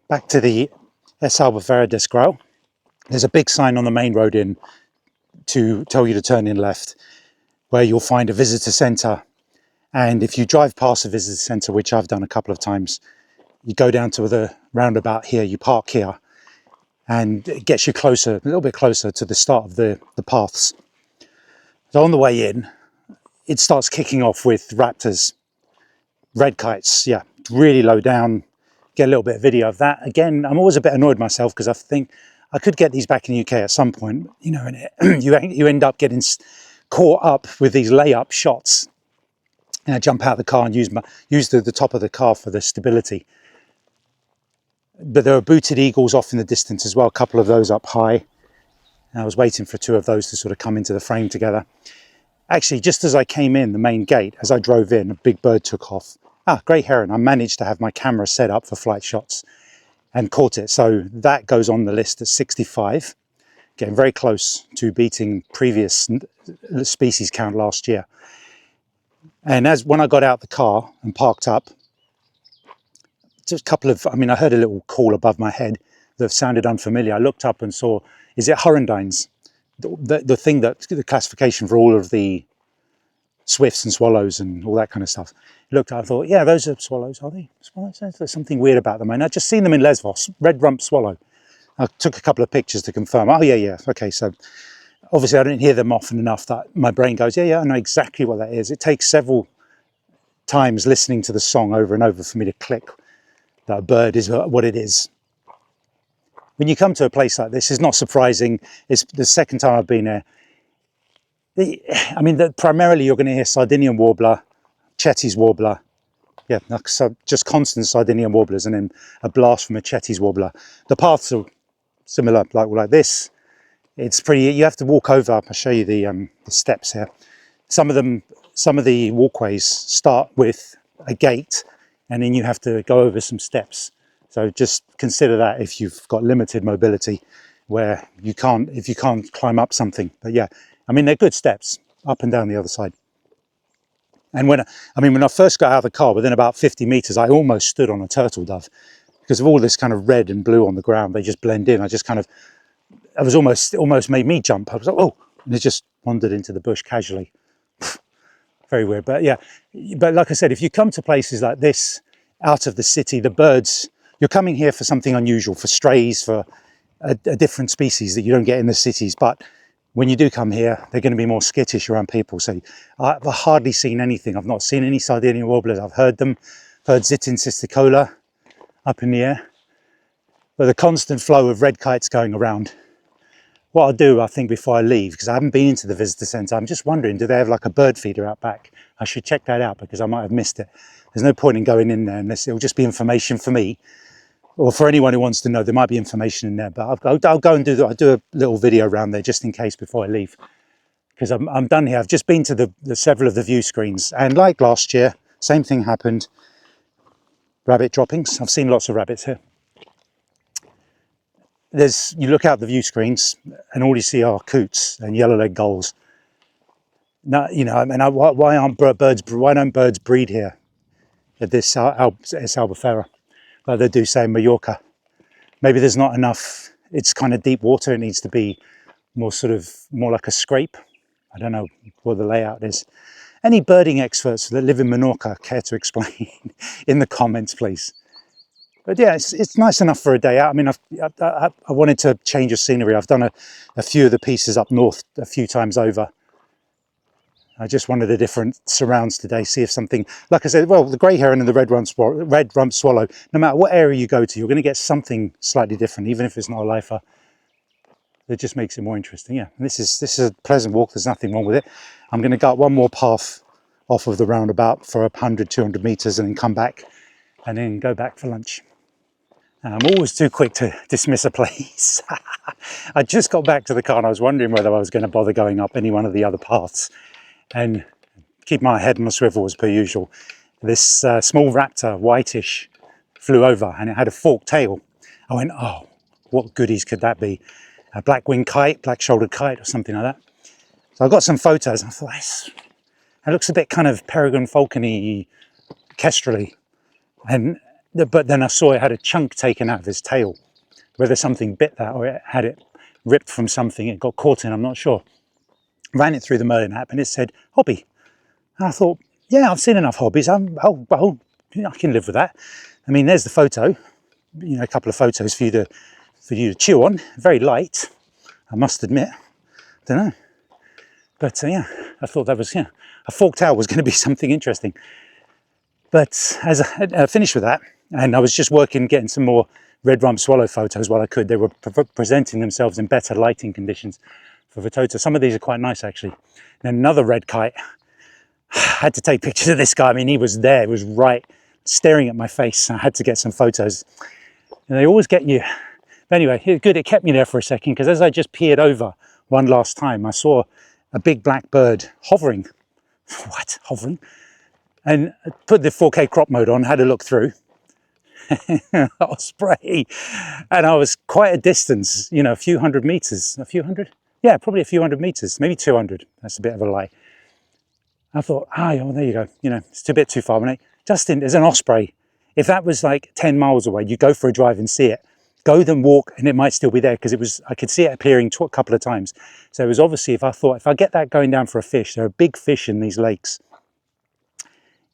back to the S. albufera disc rail. There's a big sign on the main road in to tell you to turn in left, where you'll find a visitor centre. And if you drive past the visitor centre, which I've done a couple of times, you go down to the roundabout here, you park here, and it gets you closer, a little bit closer to the start of the paths. So on the way in, it starts kicking off with raptors, red kites, yeah, really low down. Get a little bit of video of that. Again, I'm always a bit annoyed myself because I think I could get these back in the UK at some point, you know, and you end up getting caught up with these layup shots. And I jump out of the car and use the top of the car for the stability. But there are booted eagles off in the distance as well, a couple of those up high. And I was waiting for two of those to sort of come into the frame together. Actually, just as I came in the main gate, as I drove in, a big bird took off. Grey heron. I managed to have my camera set up for flight shots and caught it. So that goes on the list at 65, getting very close to beating previous species count last year. And when I got out the car and parked up, just a couple of, I heard a little call above my head that sounded unfamiliar. I looked up and saw, is it hirundines? The thing that, the classification for all of the swifts and swallows and all that kind of stuff. I looked up and thought, yeah, those are swallows, are they? Swallows? There's something weird about them. And I'd just seen them in Lesvos, red rump swallow. I took a couple of pictures to confirm. Oh, yeah. Okay, so obviously I didn't hear them often enough that my brain goes, yeah, I know exactly what that is. It takes several times listening to the song over and over for me to click that a bird is what it is. When you come to a place like this, it's not surprising. It's the second time I've been there. Primarily you're going to hear Sardinian warbler, Chetty's warbler. Yeah, so just constant Sardinian warblers, and then a blast from a Chetty's warbler. The paths are similar, like this. It's pretty, you have to walk over. I'll show you the steps here. Some of the walkways start with a gate, and then you have to go over some steps. So just consider that if you've got limited mobility, where if you can't climb up something. But yeah, they're good steps up and down the other side. And when I first got out of the car, within about 50 meters, I almost stood on a turtle dove because of all this kind of red and blue on the ground. They just blend in. It was almost made me jump. I was like, oh, and it just wandered into the bush casually. Very weird. But yeah, but like I said, if you come to places like this, out of the city, the birds, you're coming here for something unusual, for strays, for a different species that you don't get in the cities. But when you do come here, they're going to be more skittish around people. So I've hardly seen anything. I've not seen any Sardinian warblers. I've heard them, heard Zitin cisticola up in the air. But the constant flow of red kites going around. What I'll do, I think, before I leave, because I haven't been into the visitor centre, I'm just wondering, do they have like a bird feeder out back? I should check that out because I might have missed it. There's no point in going in there unless it'll just be information for me. Or for anyone who wants to know, there might be information in there, but I'll go and do that. I'll do a little video around there just in case before I leave, because I'm done here. I've just been to the several of the view screens, and like last year, same thing happened. Rabbit droppings. I've seen lots of rabbits here. You look out the view screens, and all you see are coots and yellow-legged gulls. Now, why don't birds breed here at this S. albufera? Like they do say in Menorca. Maybe there's not enough, it's kind of deep water, it needs to be more like a scrape. I don't know what the layout is. Any birding experts that live in Menorca care to explain in the comments, please. But yeah, it's nice enough for a day out. I wanted to change of scenery. I've done a few of the pieces up north a few times over. I just wanted a different surrounds today, see if something, like I said, well, the grey heron and the red rump swallow, no matter what area you go to, you're going to get something slightly different, even if it's not a lifer. It just makes it more interesting, yeah. And this is a pleasant walk, there's nothing wrong with it. I'm going to go up one more path off of the roundabout for 100, 200 meters and then come back and then go back for lunch. And I'm always too quick to dismiss a place. I just got back to the car and I was wondering whether I was going to bother going up any one of the other paths. And keep my head on a swivel as per usual. This small raptor, whitish, flew over and it had a forked tail. I went, oh, what goodies could that be? A black-winged kite, black-shouldered kite or something like that. So I got some photos and I thought, it looks a bit kind of peregrine falcony, kestrel-y. And but then I saw it had a chunk taken out of his tail, whether something bit that or it had it ripped from something it got caught in, I'm not sure. Ran it through the Merlin app and it said hobby. And I thought, yeah, I've seen enough hobbies. I can live with that. I mean, there's the photo, you know, a couple of photos for you to chew on. Very light, I must admit. Don't know, but yeah, I thought that was, yeah, a forked tail was going to be something interesting. But as I finished with that, and I was just working, getting some more red rump swallow photos while I could. They were presenting themselves in better lighting conditions for photos. Some of these are quite nice, actually. And another red kite. I had to take pictures of this guy. I mean, he was there. He was right staring at my face. I had to get some photos. And they always get you. But anyway, good. It kept me there for a second because as I just peered over one last time, I saw a big black bird hovering. What? Hovering? And I put the 4K crop mode on, had a look through. Osprey. And I was quite a distance, you know, a few hundred meters. A few hundred? Yeah, probably a few hundred meters, maybe 200. That's a bit of a lie. I thought, well, there you go. You know, it's a bit too far. Justin, there's an Osprey. If that was like 10 miles away, you go for a drive and see it. Go then walk and it might still be there because I could see it appearing a couple of times. So it was obviously, if I get that going down for a fish, there are big fish in these lakes.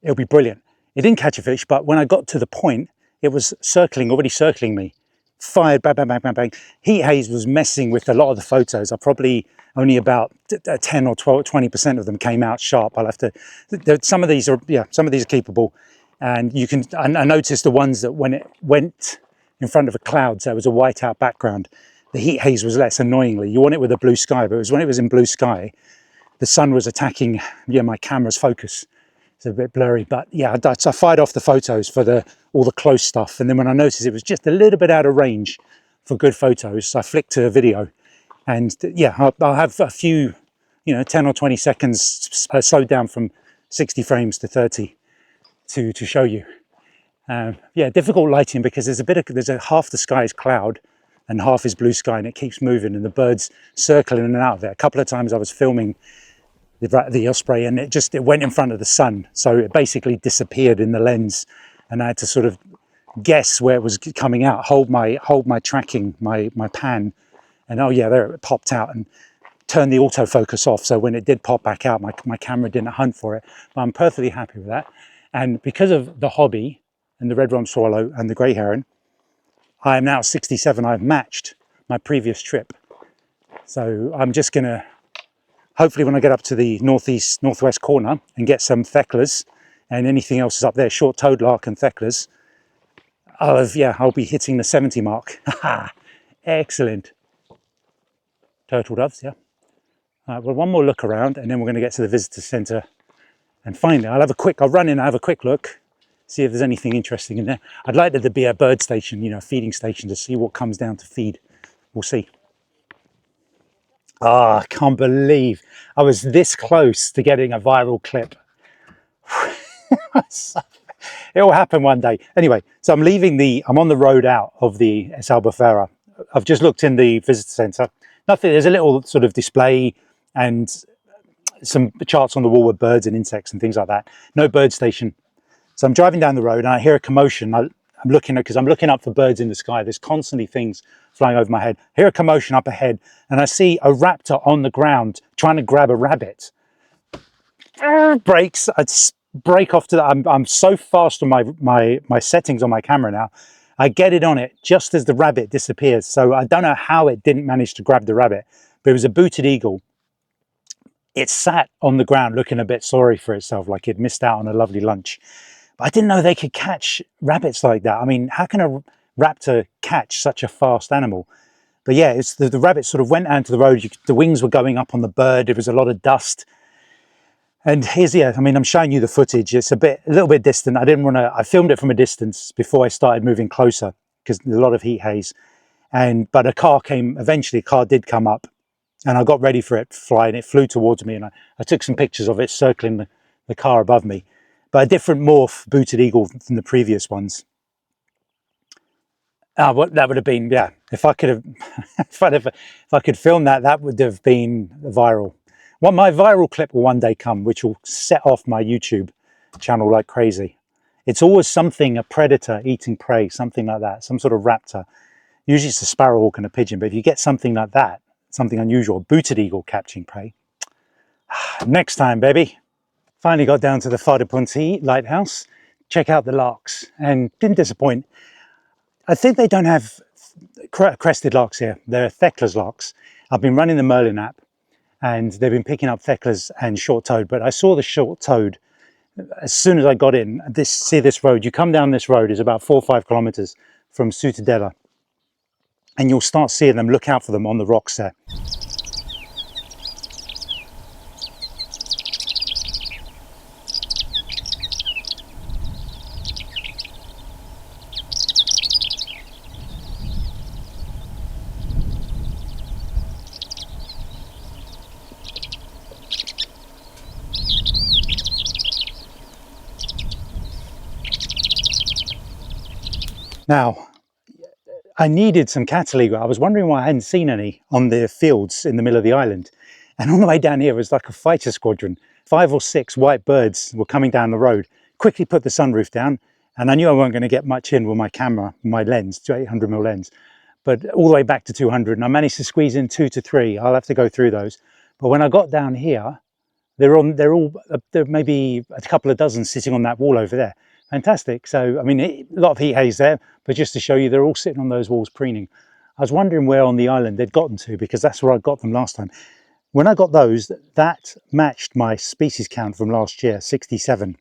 It'll be brilliant. It didn't catch a fish, but when I got to the point, it was already circling me. Fired, bang, bang, bang, bang, bang. Heat haze was messing with a lot of the photos. I probably only about 10 or 12, 20% of them came out sharp. I'll have to, some of these are keepable. And you can, I noticed the ones that when it went in front of a cloud, so it was a whiteout background, the heat haze was less annoyingly. You want it with a blue sky, but it was when it was in blue sky, the sun was attacking my camera's focus. It's a bit blurry, but yeah, I fired off the photos for all the close stuff. And then when I noticed it was just a little bit out of range for good photos, I flicked to a video. And yeah, I'll have a few, 10 or 20 seconds slowed down from 60 frames to 30 to show you. Yeah, difficult lighting because there's half the sky is cloud and half is blue sky and it keeps moving and the birds circling in and out of it. A couple of times I was filming the Osprey and it went in front of the sun. So it basically disappeared in the lens and I had to sort of guess where it was coming out, hold my tracking, my pan, and oh yeah, there it popped out and turn the autofocus off. So when it did pop back out, my camera didn't hunt for it, but I'm perfectly happy with that. And because of the hobby and the red rump swallow and the grey heron, I am now 67. I've matched my previous trip. So I'm just gonna, hopefully when I get up to the northwest corner and get some Theklas and anything else is up there, short-toed lark and Theklas, I'll be hitting the 70 mark. Excellent. Turtle doves, yeah. Well, one more look around and then we're going to get to the visitor centre and finally I'll run in and have a quick look, see if there's anything interesting in there. I'd like there to be a bird station, a feeding station to see what comes down to feed. We'll see. I can't believe I was this close to getting a viral clip. It will happen one day. Anyway, so I'm on the road out of the Es Albufera. I've just looked in the visitor centre. Nothing, there's a little sort of display and some charts on the wall with birds and insects and things like that. No bird station. So I'm driving down the road and I hear a commotion. I'm looking up for birds in the sky. There's constantly things flying over my head. I hear a commotion up ahead and I see a raptor on the ground trying to grab a rabbit. Brakes. I brake off to that. I'm so fast on my settings on my camera now. I get it on it just as the rabbit disappears. So I don't know how it didn't manage to grab the rabbit, but it was a booted eagle. It sat on the ground looking a bit sorry for itself, like it missed out on a lovely lunch. But I didn't know they could catch rabbits like that. I mean, how can a raptor catch such a fast animal? But yeah, it's the rabbit sort of went out to the road. The wings were going up on the bird. There was a lot of dust. And I'm showing you the footage. It's a little bit distant. I filmed it from a distance before I started moving closer because there's a lot of heat haze. But eventually a car did come up and I got ready for it flying. It flew towards me and I took some pictures of it circling the car above me. But a different morph booted eagle than the previous ones. What that would have been, yeah. If I could film that would have been viral. My viral clip will one day come, which will set off my YouTube channel like crazy. It's always something, a predator eating prey, something like that, some sort of raptor. Usually it's a sparrowhawk and a pigeon, but if you get something like that, something unusual, booted eagle capturing prey, next time, baby. Finally got down to the Fadapunti lighthouse, check out the larks, and didn't disappoint. I think they don't have crested larks here. They're Thekla's larks. I've been running the Merlin app, and they've been picking up Theklas and short-toed, but I saw the short-toed as soon as I got in. See this road, you come down this road, is about 4 or 5 kilometers from Ciutadella, and you'll start seeing them. Look out for them on the rocks there. Now, I needed some cattle eagle. I was wondering why I hadn't seen any on the fields in the middle of the island. And on the way down here was like a fighter squadron. 5 or 6 white birds were coming down the road. Quickly put the sunroof down, and I knew I wasn't going to get much in with my camera, my lens, 800mm lens. But all the way back to 200, and I managed to squeeze in 2 to 3. I'll have to go through those. But when I got down here, there may be a couple of dozen sitting on that wall over there. Fantastic. So, I mean, a lot of heat haze there, but just to show you, they're all sitting on those walls preening. I was wondering where on the island they'd gotten to, because that's where I got them last time. When I got those, that matched my species count from last year, 67.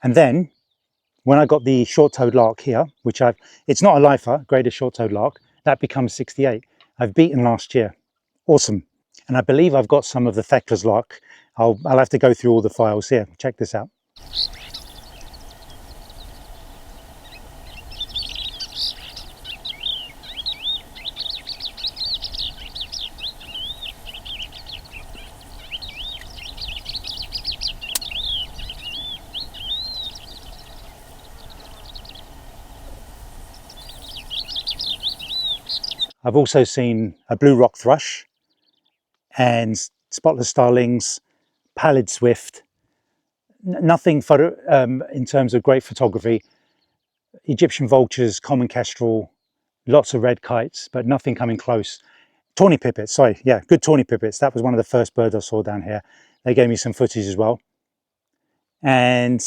And then when I got the short-toed lark here, it's not a lifer, greater short-toed lark, that becomes 68. I've beaten last year. Awesome. And I believe I've got some of the Thekla's lark. I'll have to go through all the files here. Check this out. I've also seen a blue rock thrush and spotless starlings, pallid swift. Nothing in terms of great photography. Egyptian vultures, common kestrel, lots of red kites, but nothing coming close. Tawny pipits, sorry, yeah, good tawny pipits. That was one of the first birds I saw down here. They gave me some footage as well. And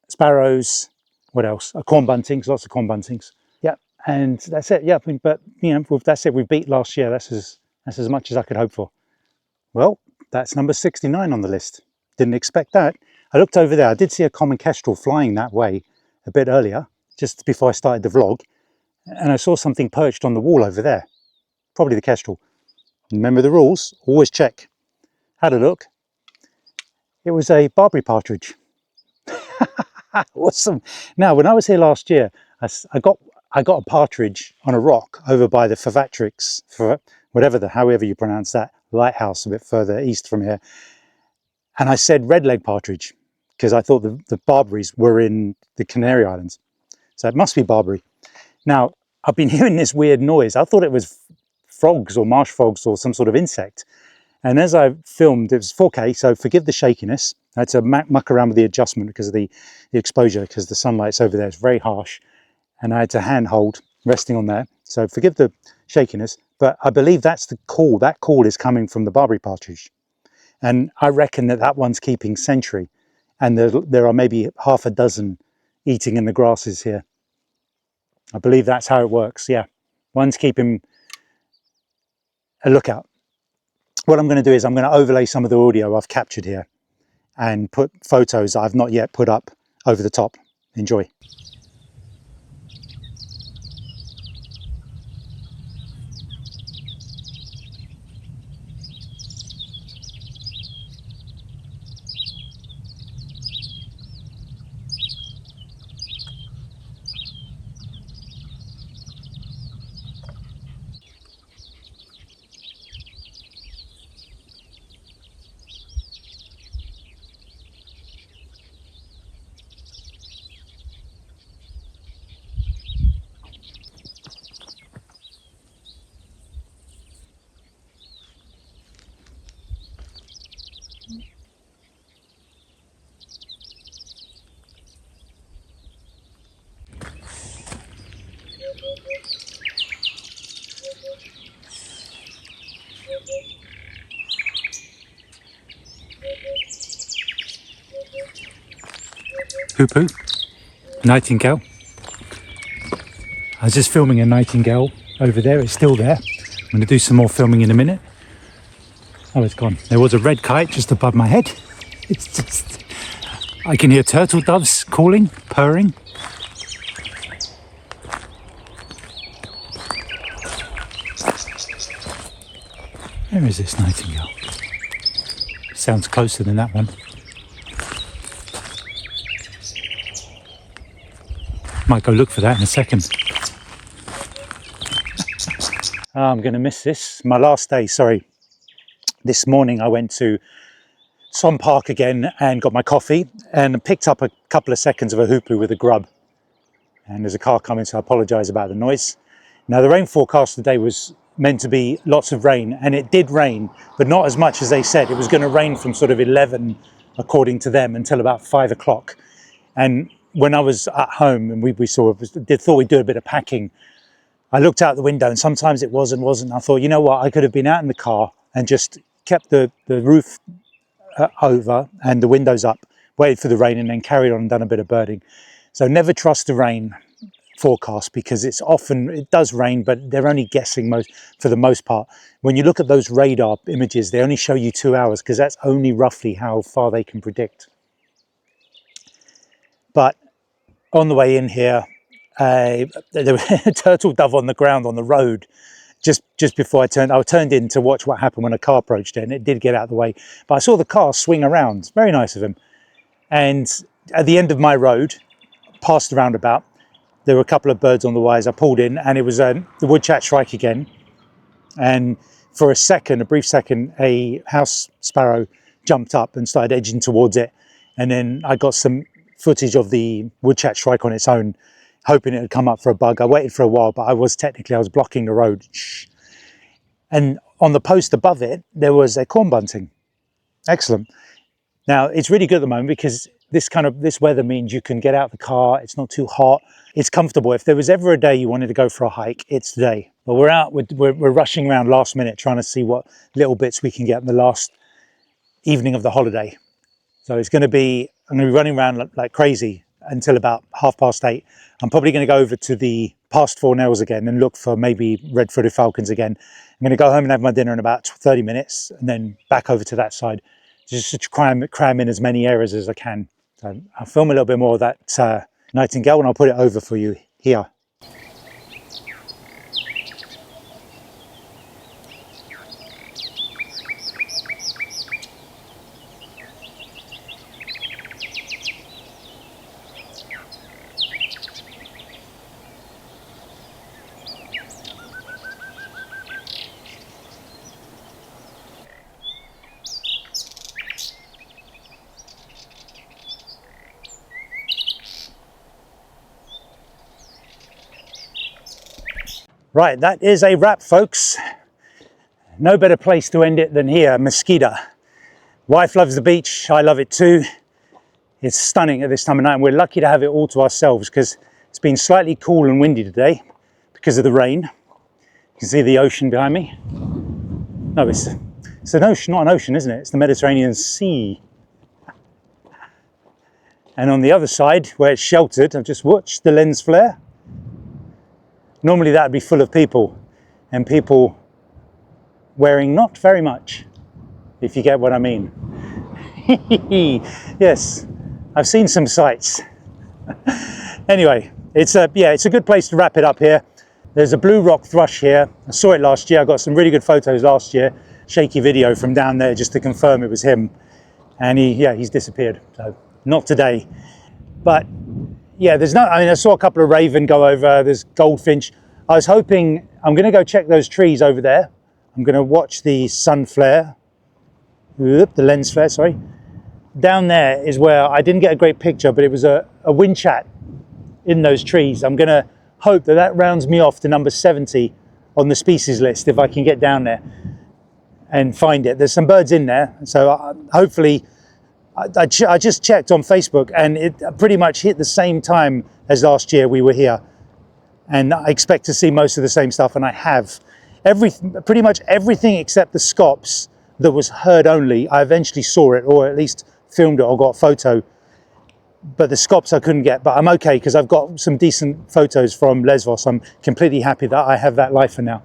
sparrows, what else? Corn buntings, lots of corn buntings. Yeah, and that's it. Yeah, but you know, that's it. We beat last year. That's as much as I could hope for. Well, that's number 69 on the list. Didn't expect that. I looked over there. I did see a common kestrel flying that way a bit earlier, just before I started the vlog, and I saw something perched on the wall over there. Probably the kestrel. Remember the rules. Always check. Had a look. It was a Barbary partridge. Awesome. Now, when I was here last year, I got a partridge on a rock over by the Favatrix, however you pronounce that, lighthouse a bit further east from here. And I said red-leg partridge because I thought the Barbarys were in the Canary Islands. So it must be Barbary. Now, I've been hearing this weird noise. I thought it was frogs or marsh frogs or some sort of insect. And as I filmed, it was 4K, so forgive the shakiness. I had to muck around with the adjustment because of the exposure, because the sunlight's over there. It's very harsh. And I had to handhold resting on there. So forgive the shakiness, but I believe that's the call. That call is coming from the Barbary partridge. And I reckon that one's keeping sentry. And there are maybe half a dozen eating in the grasses here. I believe that's how it works, yeah. One's keeping a lookout. What I'm going to do is I'm going to overlay some of the audio I've captured here and put photos I've not yet put up over the top. Enjoy. Hoopoo, nightingale. I was just filming a nightingale over there, it's still there. I'm going to do some more filming in a minute. Oh, it's gone. There was a red kite just above my head. It's just, I can hear turtle doves calling, purring. Where is this nightingale? Sounds closer than that one. Might go look for that in a second. Oh, I'm going to miss this. My last day, sorry. This morning I went to Son Park again and got my coffee and picked up a couple of seconds of a hoopoo with a grub. And there's a car coming, so I apologise about the noise. Now the rain forecast today was meant to be lots of rain, and it did rain, but not as much as they said. It was going to rain from sort of 11, according to them, until about 5 o'clock. And when I was at home and we thought we'd do a bit of packing, I looked out the window and sometimes it was and wasn't. I thought, you know what, I could have been out in the car and just kept the roof over and the windows up, waited for the rain and then carried on and done a bit of birding. So never trust the rain forecast, because it does rain, but they're only guessing for the most part. When you look at those radar images, they only show you 2 hours, because that's only roughly how far they can predict. But on the way in here, there was a turtle dove on the ground on the road just before I turned in to watch what happened when a car approached it, and it did get out of the way. But I saw the car swing around. Very nice of him. And at the end of my road, past the roundabout, there were a couple of birds on the wires. I pulled in and it was the woodchat shrike again. And for a brief second, a house sparrow jumped up and started edging towards it. And then I got some footage of the woodchat shrike on its own, hoping it would come up for a bug. I waited for a while, but I was blocking the road. And on the post above it, there was a corn bunting. Excellent. Now, it's really good at the moment because this weather means you can get out the car. It's not too hot. It's comfortable. If there was ever a day you wanted to go for a hike, it's today. But we're out, we're rushing around last minute, trying to see what little bits we can get in the last evening of the holiday. So I'm going to be running around like crazy until about 8:30. I'm probably going to go over to the past Four Nails again and look for maybe red-footed falcons again. I'm going to go home and have my dinner in about 30 minutes and then back over to that side, just to cram in as many areas as I can. So I'll film a little bit more of that nightingale and I'll put it over for you here. Right, that is a wrap, folks. No better place to end it than here, Mesquita. Wife loves the beach, I love it too. It's stunning at this time of night, and we're lucky to have it all to ourselves because it's been slightly cool and windy today because of the rain. You can see the ocean behind me. No, it's an ocean, not an ocean, isn't it? It's the Mediterranean Sea. And on the other side, where it's sheltered, I've just watched the lens flare. Normally that would be full of people, and people wearing not very much, if you get what I mean. Yes, I've seen some sights. Anyway, it's a good place to wrap it up here. There's a blue rock thrush here. I saw it last year. I got some really good photos last year. Shaky video from down there just to confirm it was him. And he's disappeared. So not today. But yeah, I saw a couple of raven go over. There's goldfinch. I was hoping, I'm going to go check those trees over there. I'm going to watch the sun flare. The lens flare, sorry. Down there is where I didn't get a great picture, but it was a wind chat in those trees. I'm going to hope that rounds me off to number 70 on the species list if I can get down there and find it. There's some birds in there, so hopefully. I just checked on Facebook and it pretty much hit the same time as last year we were here. and I expect to see most of the same stuff, and I have. Pretty much everything except the scops that was heard only, I eventually saw it, or at least filmed it or got a photo. But the scops I couldn't get, but I'm okay because I've got some decent photos from Lesvos. I'm completely happy that I have that lifer now.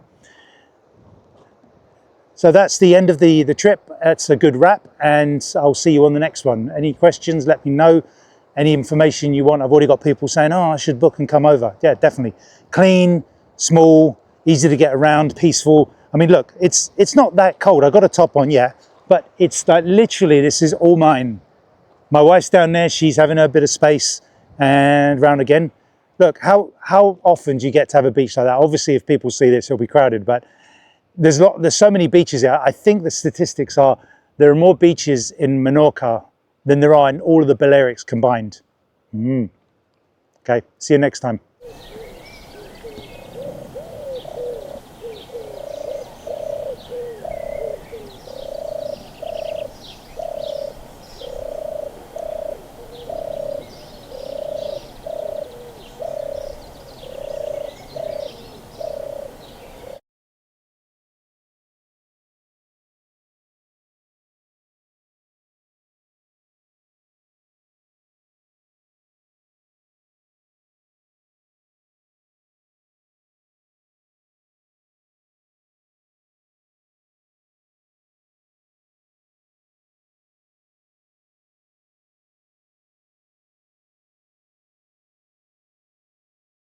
So that's the end of the trip. That's a good wrap, and I'll see you on the next one. Any questions, let me know. Any information you want. I've already got people saying, oh, I should book and come over. Yeah, definitely. Clean, small, easy to get around, peaceful. I mean, look, it's not that cold. I've got a top on, yeah, but it's like literally this is all mine. My wife's down there, she's having a bit of space, and round again. Look, how often do you get to have a beach like that? Obviously, if people see this, it'll be crowded, but there's so many beaches here. I think the statistics are there are more beaches in Menorca than there are in all of the Balearics combined. Okay, see you next time.